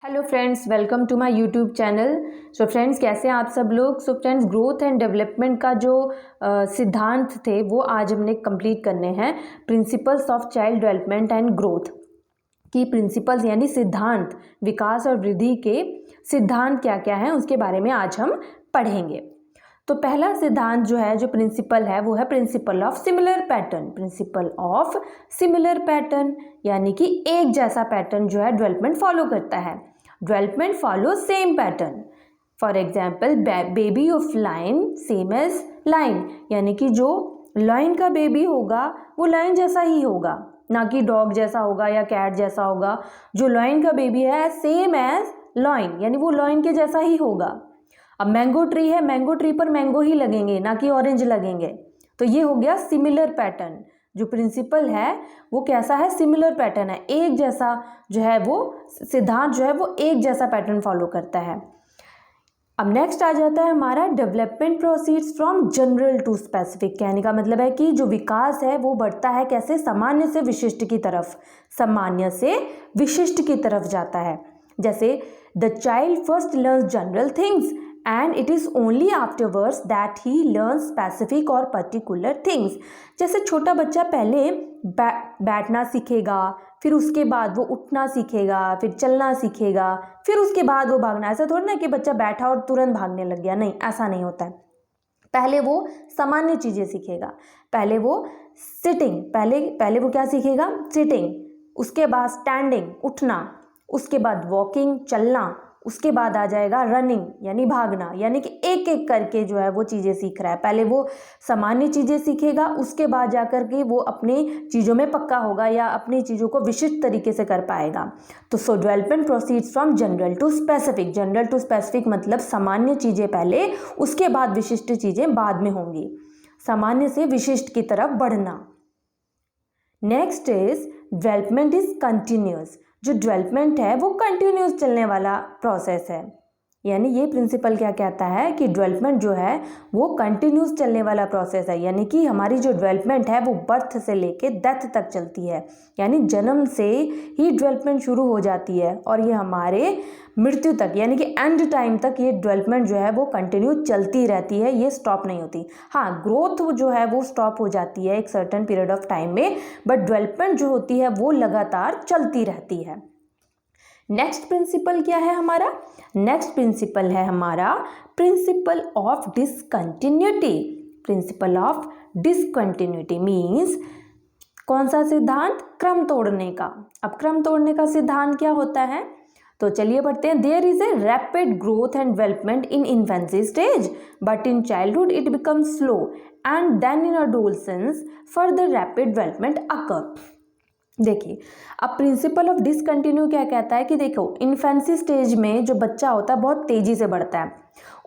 Hello friends, welcome to my YouTube channel. So friends, कैसे हैं आप सब लोग। So friends, growth and development का जो सिद्धांत थे वो आज हमने कंप्लीट करने हैं। Principles of child development and growth की प्रिंसिपल्स यानी सिद्धांत, विकास और वृद्धि के सिद्धांत क्या क्या हैं उसके बारे में आज हम पढ़ेंगे। तो पहला सिद्धांत जो है, जो प्रिंसिपल है, वो है principle of similar pattern. Principle of similar pattern यानी कि एक जैसा पैटर्न जो है डेवलपमेंट फॉलो करता है। Development follow same pattern. For example, baby of lion same age lion, यानी कि जो लायन का बेबी होगा वो लायन जैसा ही होगा, ना कि डॉग जैसा होगा या कैट जैसा होगा। जो लायन का बेबी है सेम एज लायन, यानी वो लायन के जैसा ही होगा। अब मैंगो ट्री है, मैंगो ट्री पर मैंगो ही लगेंगे, ना कि ऑरेंज लगेंगे। तो ये हो गया सिमिलर पैटर्न। जो प्रिंसिपल है वो कैसा है, सिमिलर पैटर्न है, एक जैसा जो है वो सिद्धांत जो है वो एक जैसा पैटर्न फॉलो करता है। अब नेक्स्ट आ जाता है हमारा development proceeds from general to specific. कहने का मतलब है कि जो विकास है वो बढ़ता है कैसे, सामान्य से विशिष्ट की तरफ, सामान्य से विशिष्ट की तरफ जाता है। जैसे the child first learns general things and it is only afterwards that he learn specific और पर्टिकुलर थिंग्स। जैसे छोटा बच्चा पहले बैठना सीखेगा, फिर उसके बाद वो उठना सीखेगा, फिर चलना सीखेगा, फिर उसके बाद वो भागना। ऐसा थोड़ा ना कि बच्चा बैठा और तुरंत भागने लग गया, नहीं, ऐसा नहीं होता है। पहले वो सामान्य चीज़ें सीखेगा। पहले वो सिटिंग, पहले वो क्या सीखेगा, सिटिंग, उसके बाद स्टैंडिंग, उठना, उसके बाद वॉकिंग, चलना, उसके बाद आ जाएगा रनिंग यानी भागना। यानी कि एक एक करके जो है वो चीज़ें सीख रहा है। पहले वो सामान्य चीज़ें सीखेगा, उसके बाद जाकर के वो अपनी चीज़ों में पक्का होगा या अपनी चीज़ों को विशिष्ट तरीके से कर पाएगा। तो so development proceeds from general to specific. General to specific मतलब सामान्य चीज़ें पहले, उसके बाद विशिष्ट चीज़ें बाद में होंगी। सामान्य से विशिष्ट की तरफ बढ़ना। Next is development is continuous. जो डेवलपमेंट है वो कंटिन्यूस चलने वाला प्रोसेस है। यानी ये प्रिंसिपल क्या कहता है कि डेवलपमेंट जो है वो कंटिन्यूस चलने वाला प्रोसेस है। यानी कि हमारी जो डेवलपमेंट है वो बर्थ से लेके डेथ तक चलती है, यानी जन्म से ही डेवलपमेंट शुरू हो जाती है और ये हमारे मृत्यु तक यानी कि एंड टाइम तक ये डेवलपमेंट जो है वो कंटिन्यू चलती रहती है, ये स्टॉप नहीं होती। हाँ, ग्रोथ जो है वो स्टॉप हो जाती है एक सर्टेन पीरियड ऑफ टाइम में, बट डेवलपमेंट जो होती है वो लगातार चलती रहती है। नेक्स्ट प्रिंसिपल क्या है हमारा, नेक्स्ट प्रिंसिपल है हमारा principle of discontinuity. Principle of discontinuity means कौन सा सिद्धांत, क्रम तोड़ने का। अब क्रम तोड़ने का सिद्धांत क्या होता है, तो चलिए पढ़ते हैं। There is a rapid growth and development in infancy stage but in childhood it becomes slow and then in adolescence further rapid development occur. देखिए, अब प्रिंसिपल ऑफ डिसकंटिन्यू क्या कहता है कि देखो, इन्फेंसी स्टेज में जो बच्चा होता है बहुत तेज़ी से बढ़ता है।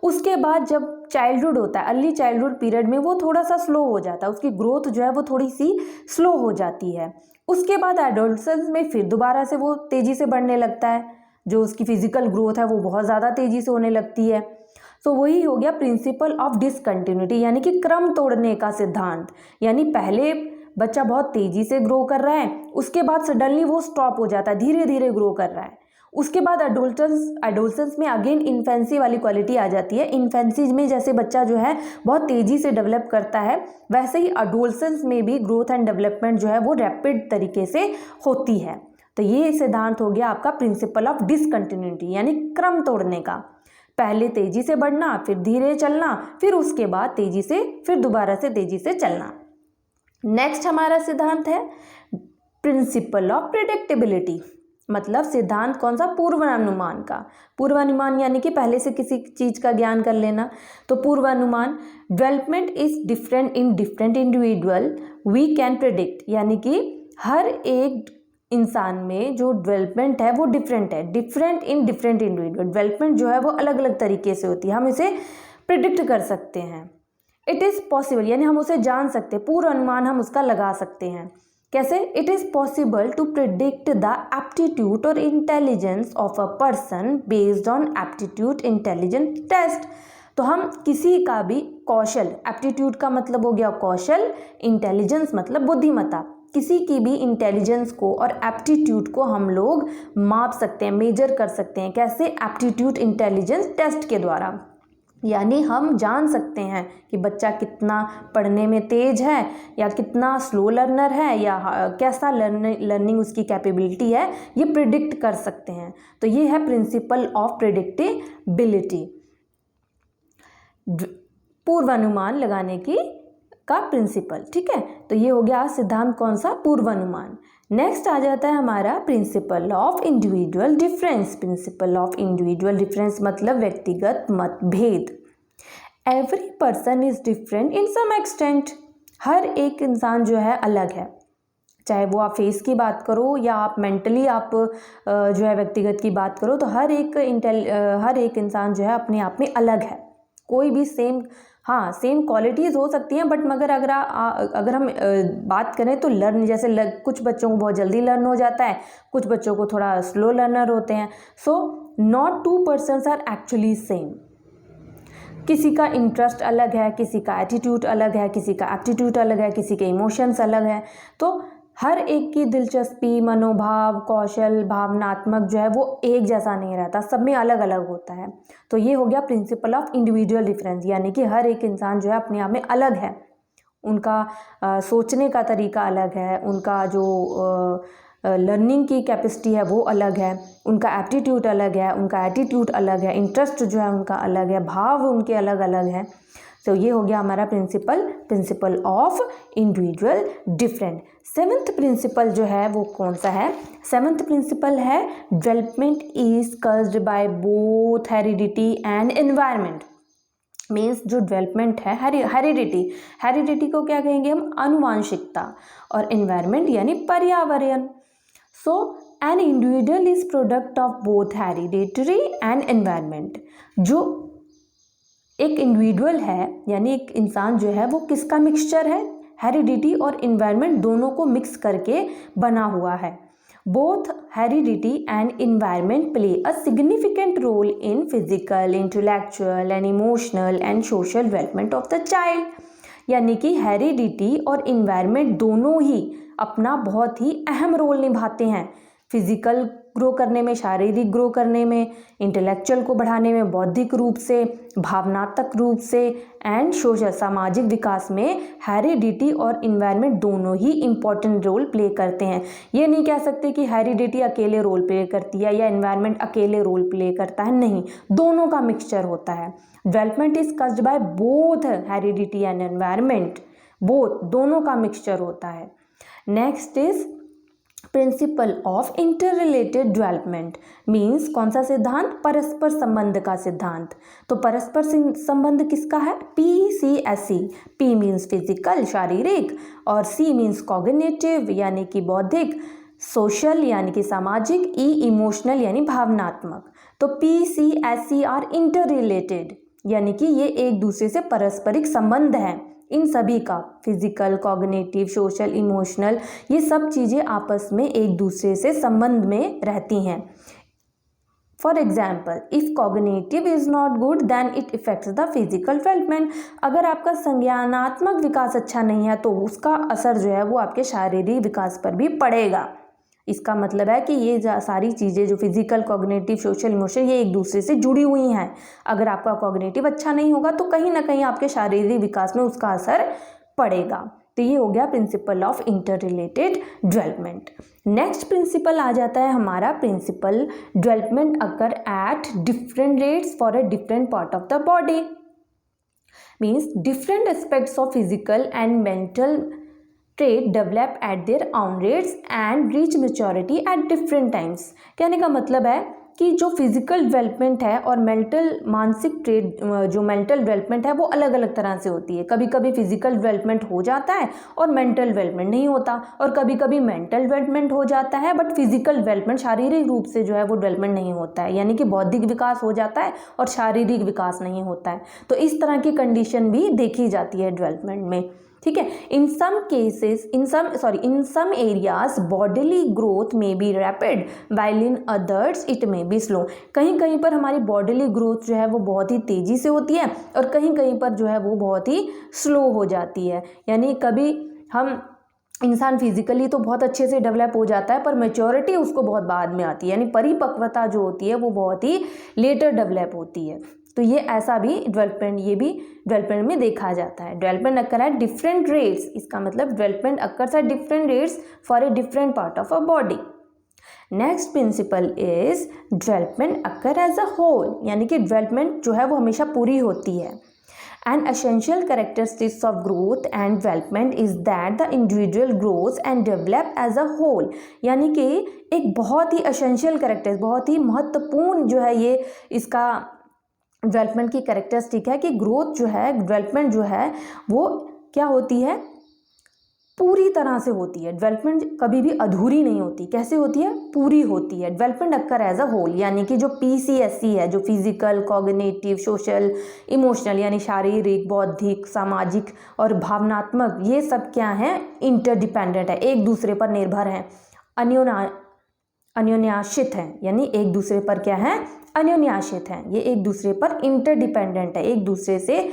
उसके बाद जब चाइल्डहुड होता है, अर्ली चाइल्डहुड पीरियड में वो थोड़ा सा स्लो हो जाता है, उसकी ग्रोथ जो है वो थोड़ी सी स्लो हो जाती है। उसके बाद एडोलसेंस में फिर दोबारा से वो तेज़ी से बढ़ने लगता है, जो उसकी फिजिकल ग्रोथ है वो बहुत ज़्यादा तेज़ी से होने लगती है। तो वही हो गया प्रिंसिपल ऑफ डिसकंटिन्यूटी यानी कि क्रम तोड़ने का सिद्धांत। यानी पहले बच्चा बहुत तेज़ी से ग्रो कर रहा है, उसके बाद सडनली वो स्टॉप हो जाता है, धीरे धीरे ग्रो कर रहा है। उसके बाद एडोलसेंस में अगेन इन्फेंसी वाली क्वालिटी आ जाती है। इन्फेंसी में जैसे बच्चा जो है बहुत तेज़ी से डेवलप करता है, वैसे ही एडोलसेंस में भी ग्रोथ एंड डेवलपमेंट जो है वो रैपिड तरीके से होती है। तो ये सिद्धांत हो गया आपका प्रिंसिपल ऑफ डिसकंटिन्यूटी यानी क्रम तोड़ने का। पहले तेज़ी से बढ़ना, फिर धीरे चलना, फिर उसके बाद तेज़ी से, फिर दोबारा से तेज़ी से चलना। नेक्स्ट हमारा सिद्धांत है प्रिंसिपल ऑफ प्रेडिक्टेबिलिटी। मतलब सिद्धांत कौन सा, पूर्वानुमान का। पूर्वानुमान यानी कि पहले से किसी चीज़ का ज्ञान कर लेना। तो पूर्वानुमान, development is different in different individual we can predict. यानी कि हर एक इंसान में जो डेवलपमेंट है वो डिफरेंट है, different in different individual. Development जो है वो अलग अलग तरीके से होती है, हम इसे प्रिडिक्ट कर सकते हैं। इट इज़ पॉसिबल यानी हम उसे जान सकते हैं, पूर्व अनुमान हम उसका लगा सकते हैं। कैसे, it is possible to predict the aptitude और intelligence of a person based on aptitude intelligence test. तो हम किसी का भी कौशल, एप्टीट्यूड का मतलब हो गया कौशल, इंटेलिजेंस मतलब बुद्धिमत्ता, किसी की भी इंटेलिजेंस को और एप्टीट्यूड को हम लोग माप सकते हैं, मेजर कर सकते हैं। कैसे? एप्टीट्यूड इंटेलिजेंस टेस्ट के द्वारा। यानी हम जान सकते हैं कि बच्चा कितना पढ़ने में तेज है या कितना स्लो लर्नर है या कैसा लर्निंग उसकी कैपेबिलिटी है, ये प्रिडिक्ट कर सकते हैं। तो ये है प्रिंसिपल ऑफ प्रिडिक्टेबिलिटी, पूर्वानुमान लगाने की का प्रिंसिपल। ठीक है, तो ये हो गया सिद्धांत कौन सा? पूर्वानुमान। नेक्स्ट आ जाता है हमारा principle of individual difference. Principle of individual difference मतलब व्यक्तिगत मतभेद। Every person is different in some extent. हर एक इंसान जो है अलग है, चाहे वो आप फेस की बात करो या आप मेंटली आप जो है व्यक्तिगत की बात करो, तो हर एक इंसान जो है अपने आप में अलग है। कोई भी सेम क्वालिटीज़ हो सकती हैं, बट मगर अगर हम बात करें तो कुछ बच्चों को बहुत जल्दी लर्न हो जाता है, कुछ बच्चों को थोड़ा स्लो लर्नर होते हैं। So not two persons are actually same. किसी का इंटरेस्ट अलग है, किसी का एटीट्यूड अलग है, किसी का एप्टीट्यूड अलग है, किसी के इमोशंस अलग है। तो हर एक की दिलचस्पी, मनोभाव, कौशल, भावनात्मक जो है वो एक जैसा नहीं रहता, सब में अलग अलग होता है। तो ये हो गया प्रिंसिपल ऑफ इंडिविजुअल डिफरेंस, यानी कि हर एक इंसान जो है अपने आप में अलग है। उनका सोचने का तरीका अलग है, उनका जो लर्निंग की कैपेसिटी है वो अलग है, उनका एप्टीट्यूड अलग है, उनका एटीट्यूड अलग है, इंटरेस्ट जो है उनका अलग है, भाव उनके अलग अलग हैं। तो ये हो गया हमारा principle of individual different. Seventh principle जो है वो कौन सा है? सेवंथ प्रिंसिपल है development is caused by both heredity and environment. Means जो डेवलपमेंट है, हेरिडिटी को क्या कहेंगे हम? आनुवांशिकता। और एनवायरनमेंट यानी पर्यावरण। So an individual is product of both hereditary and environment. जो एक इंडिविजुअल है यानी एक इंसान जो है वो किसका मिक्सचर है? हेरिडिटी और एनवायरनमेंट दोनों को मिक्स करके बना हुआ है। Both heredity and environment play a significant role in physical, intellectual and emotional and social development of the child. यानी कि हेरिडिटी और एनवायरनमेंट दोनों ही अपना बहुत ही अहम रोल निभाते हैं, फिजिकल ग्रो करने में, शारीरिक ग्रो करने में, इंटेलेक्चुअल को बढ़ाने में, बौद्धिक रूप से, भावनात्मक रूप से एंड सोशल सामाजिक विकास में हेरिडिटी और एनवायरनमेंट दोनों ही इम्पॉर्टेंट रोल प्ले करते हैं। ये नहीं कह सकते कि हेरिडिटी अकेले रोल प्ले करती है या एनवायरनमेंट अकेले रोल प्ले करता है, नहीं, दोनों का मिक्सचर होता है। Development is caused by both heredity and environment, both दोनों का मिक्सचर होता है। Next is principal of inter related development. Means कौन सा सिद्धांत? परस्पर संबंध का सिद्धांत। तो परस्पर संबंध किसका है? PCSE। P मीन्स फिजिकल, शारीरिक, और C मीन्स कॉग्निटिव यानी कि बौद्धिक, सोशल यानी कि सामाजिक, E इमोशनल यानी भावनात्मक। तो PCSE आर इंटर रिलेटेड, यानी कि ये एक दूसरे से पारस्परिक संबंध है। इन सभी का फिजिकल, कॉग्निटिव, सोशल, इमोशनल, ये सब चीज़ें आपस में एक दूसरे से संबंध में रहती हैं। For example, if cognitive is not good then it affects the physical development. अगर आपका संज्ञानात्मक विकास अच्छा नहीं है तो उसका असर जो है वो आपके शारीरिक विकास पर भी पड़ेगा। इसका मतलब है कि ये सारी चीज़ें जो फिजिकल, कॉग्निटिव, सोशल, इमोशनल, ये एक दूसरे से जुड़ी हुई हैं। अगर आपका कॉग्निटिव अच्छा नहीं होगा तो कहीं ना कहीं आपके शारीरिक विकास में उसका असर पड़ेगा। तो ये हो गया principle of inter related development. Next principle आ जाता है हमारा principle development occur at different rates for a different part of the body. Means different aspects of physical and mental trait develop at their own rates and reach maturity at different times. कहने का मतलब है कि जो physical development है और मानसिक trait, जो मेंटल डेवलपमेंट है वो अलग अलग तरह से होती है। कभी कभी फिजिकल डेवलपमेंट हो जाता है और मेंटल डेवलपमेंट नहीं होता, और कभी कभी मेंटल डेवलपमेंट हो जाता है बट फिजिकल डेवलपमेंट, शारीरिक रूप से जो है वो डेवलपमेंट नहीं होता है, यानी कि बौद्धिक विकास हो जाता है और शारीरिक विकास नहीं होता है। तो इस तरह की कंडीशन भी देखी जाती है डेवलपमेंट में। ठीक है, in some areas bodily growth में be rapid while in others it में बी स्लो। कहीं कहीं पर हमारी बॉडीली ग्रोथ जो है वो बहुत ही तेज़ी से होती है और कहीं कहीं पर जो है वो बहुत ही स्लो हो जाती है। यानी कभी हम इंसान फिजिकली तो बहुत अच्छे से डेवलप हो जाता है, पर मैच्योरिटी उसको बहुत बाद में आती है, यानी परिपक्वता जो होती है वो बहुत ही लेटर डेवलप होती है। तो ये ऐसा भी डेवलपमेंट, ये भी डेवलपमेंट में देखा जाता है। Development occur at different rates, इसका मतलब development occurs at different rates for a different part of a body. Next principle is development occur as a whole, यानी कि डेवलपमेंट जो है वो हमेशा पूरी होती है। An essential characteristics of growth and development is that the individual grows and develop as a whole, यानी कि एक बहुत ही essential character, बहुत ही महत्वपूर्ण जो है ये इसका डेवलपमेंट की कैरेक्टरिस्टिक है कि ग्रोथ जो है, डेवलपमेंट जो है वो क्या होती है, पूरी तरह से होती है। डेवलपमेंट कभी भी अधूरी नहीं होती। कैसे होती है? पूरी होती है। Development occur as a whole, यानी कि जो PCSC है, जो फिजिकल, कॉग्निटिव, सोशल, इमोशनल, यानी शारीरिक, बौद्धिक, सामाजिक और भावनात्मक, ये सब क्या है? इंटरडिपेंडेंट है, एक दूसरे पर निर्भर हैं, अन्योन्याश्रित हैं, यानी एक दूसरे पर क्या है? अन्योन्याश्रित हैं। ये एक दूसरे पर इंटरडिपेंडेंट है, एक दूसरे से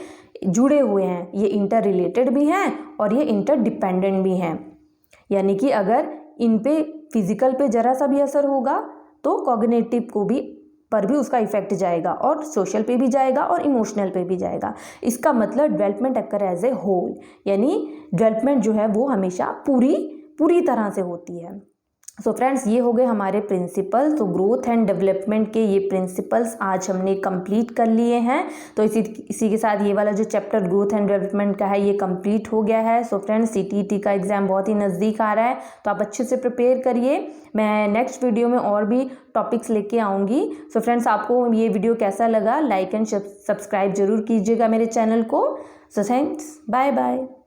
जुड़े हुए हैं। ये इंटर रिलेटेड भी हैं और ये इंटरडिपेंडेंट भी हैं। यानी कि अगर इन पे फिजिकल पे जरा सा भी असर होगा तो कॉग्निटिव को भी पर भी उसका इफेक्ट जाएगा, और सोशल पे भी जाएगा और इमोशनल पे भी जाएगा। इसका मतलब development occur as a whole, यानी डेवलपमेंट जो है वो हमेशा पूरी तरह से होती है। सो फ्रेंड्स, ये हो गए हमारे प्रिंसिपल। तो ग्रोथ एंड डेवलपमेंट के ये प्रिंसिपल्स आज हमने कंप्लीट कर लिए हैं। तो इसी के साथ ये वाला जो चैप्टर ग्रोथ एंड डेवलपमेंट का है ये कंप्लीट हो गया है। सो फ्रेंड्स, CTET का एग्ज़ाम बहुत ही नज़दीक आ रहा है, तो आप अच्छे से प्रिपेयर करिए। मैं नेक्स्ट वीडियो में और भी टॉपिक्स लेके आऊँगी। सो फ्रेंड्स, आपको ये वीडियो कैसा लगा? लाइक एंड सब्सक्राइब जरूर कीजिएगा मेरे चैनल को। So thanks, bye bye.